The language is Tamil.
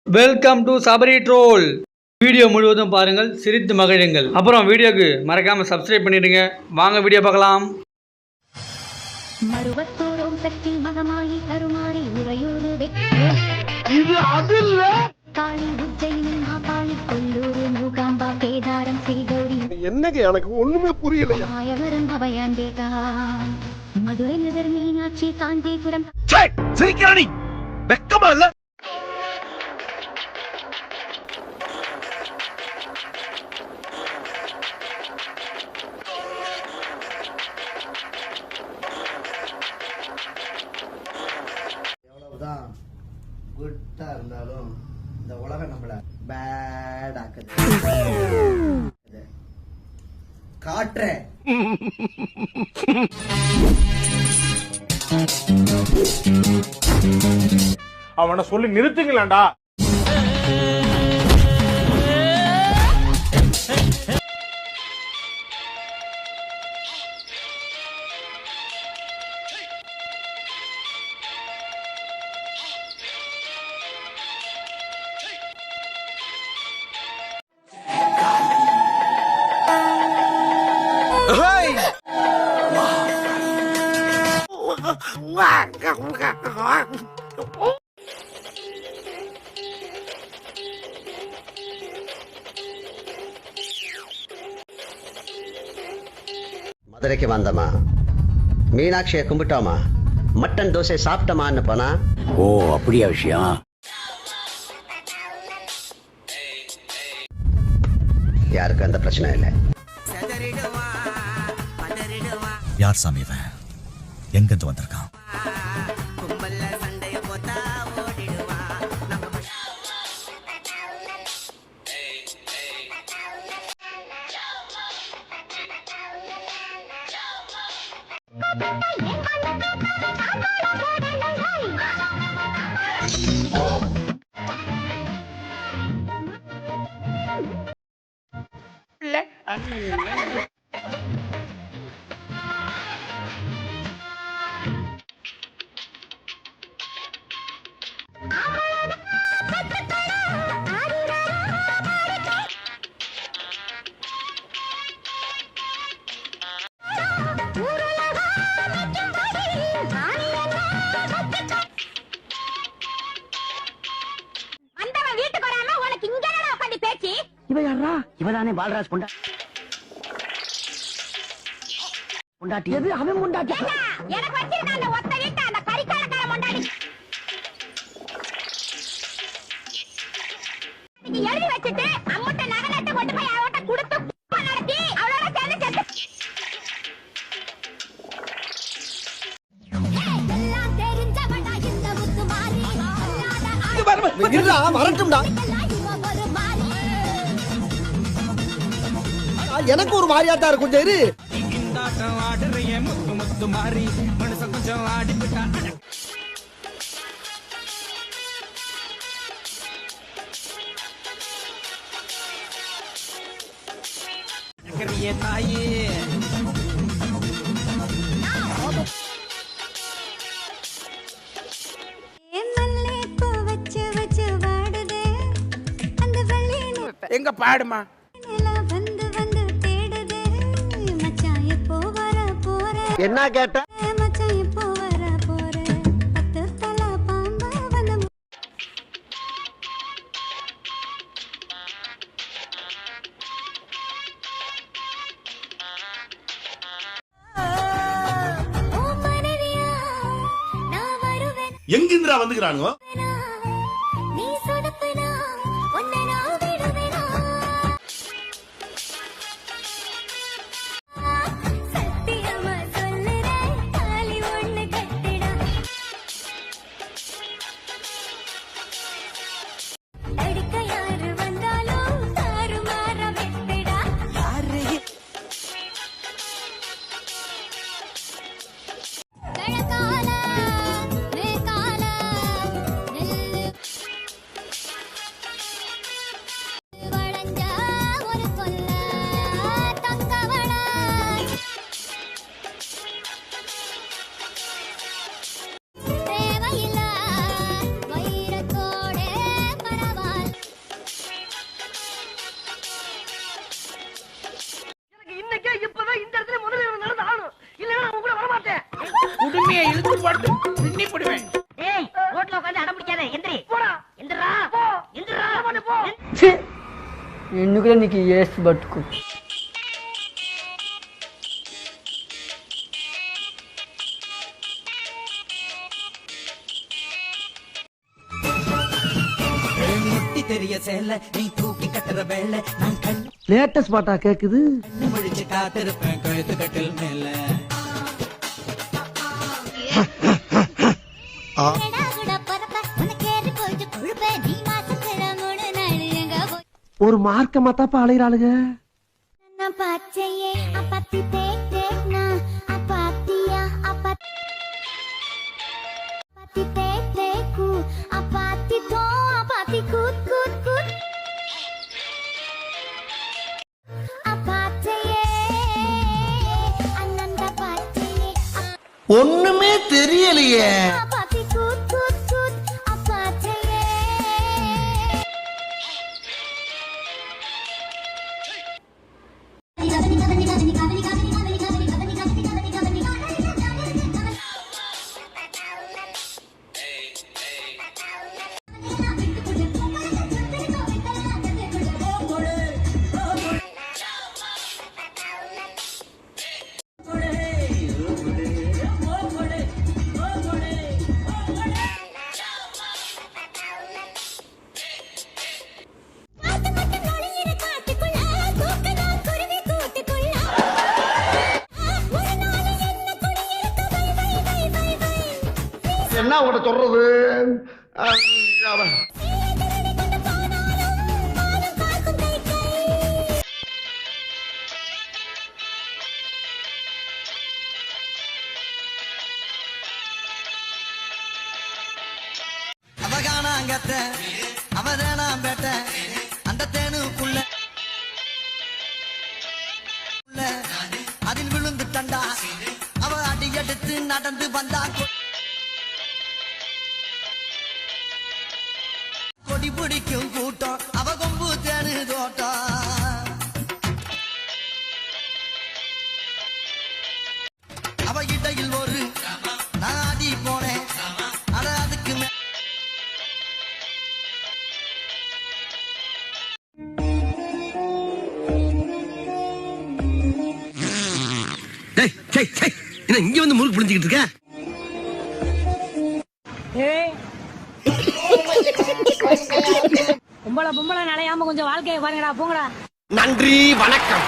Welcome to Sabari troll. Video முழுவதும் பாருங்கள், சிரித்து மகிழுங்கள். அப்புறம் வீடியோக்கு மறக்காம சப்ஸ்கிரைப் பண்ணிடுங்க. வாங்க வீடியோ பார்க்கலாம். மறுவத்தோறும் சக்தி மகமாயி கருமாறி உரையோடு இது அது இல்ல காளி உஜ்ஜயினி மாகாளி கொல்லூரு மூகாம்பா கேதாரம் ஸ்ரீகௌரி என்னங்க எனக்கு ஒண்ணுமே புரியல. ஆயவரம் அபயாண்டேகா மதுரை நகர் மீனாட்சி காஞ்சிபுரம். சிரிக்கிறானி வெக்கமா இல்ல? எவ்வளவுதான் குட்டா இருந்தாலும் இந்த உலகம் நம்மள பேட் ஆக்குது. காட்டுறேன். அவனை சொல்லி நிறுத்துங்களேன்டா. மதுரைக்கு வந்தமா, மீனாட்சியை கும்பிட்டோமா, மட்டன் தோசை சாப்பிட்டோமான்னு போனா, ஓ அப்படியா விஷயம்? யாருக்கும் அந்த பிரச்சனை இல்லை. யார் சாமி இவன்? எங்கிருந்து வந்திருக்கான்? இவதானே பாலராஜ் பொண்டாட்டி. எது அவன் பொண்டாட்டி? எனக்கு வச்சிருக்க அந்த ஒத்த வீட்டு அந்த கரிகாலக்கார முண்டாடி எழுதி வச்சுட்டு அம்மட்ட நகை நட்டு கொண்டு போய் அவட்ட கொடுத்து நடத்தி அவளோட சேர்ந்து செத்து எல்லாம் தெரிஞ்சவனா இந்த முத்து மாறி வரட்டும்டா. எனக்கு ஒரு மாதிரியாத்தான் இருக்கும். கொஞ்சம் இரு. எங்க பாடுமா? என்ன கேட்ட? எங்கிந்திரா வந்துக்கிறானுங்க? ఎందుకు నీకు ఏసు బతుకు தெரிய சேல நீ தூக்கி கட்டுற வேலை நான் கண்ணு லேட்டஸ்ட் பாட்டா கேக்குது முழிச்சு காத்திருப்பேன் கழுத்து கட்டில் மேல ஒரு மார்க்கமா தாப்பா அலையிறாளுங்க ஒண்ணுமே தெரியலையே. என்ன உங்கள்கிட்ட சொல்றது? அவகானாங்கத்த அவதானா பேட்ட அந்த தேனுக்குள்ள அதில் விழுந்து தண்டா அவ அடி எடுத்து நடந்து வந்தா கொடி பிடிக்கும் கூட்டம் அவ கொம்பு தேனு தோட்டம் அவ இடையில் ஒரு நாடி போனேன் அட அதுக்கு என்ன இங்க வந்து முறுக்கு புரிஞ்சுக்கிட்டு இருக்க? பொம்பளை பொம்பளை நிலையாம கொஞ்சம் வாழ்க்கையை பாருங்கடா போங்கடா. நன்றி, வணக்கம்.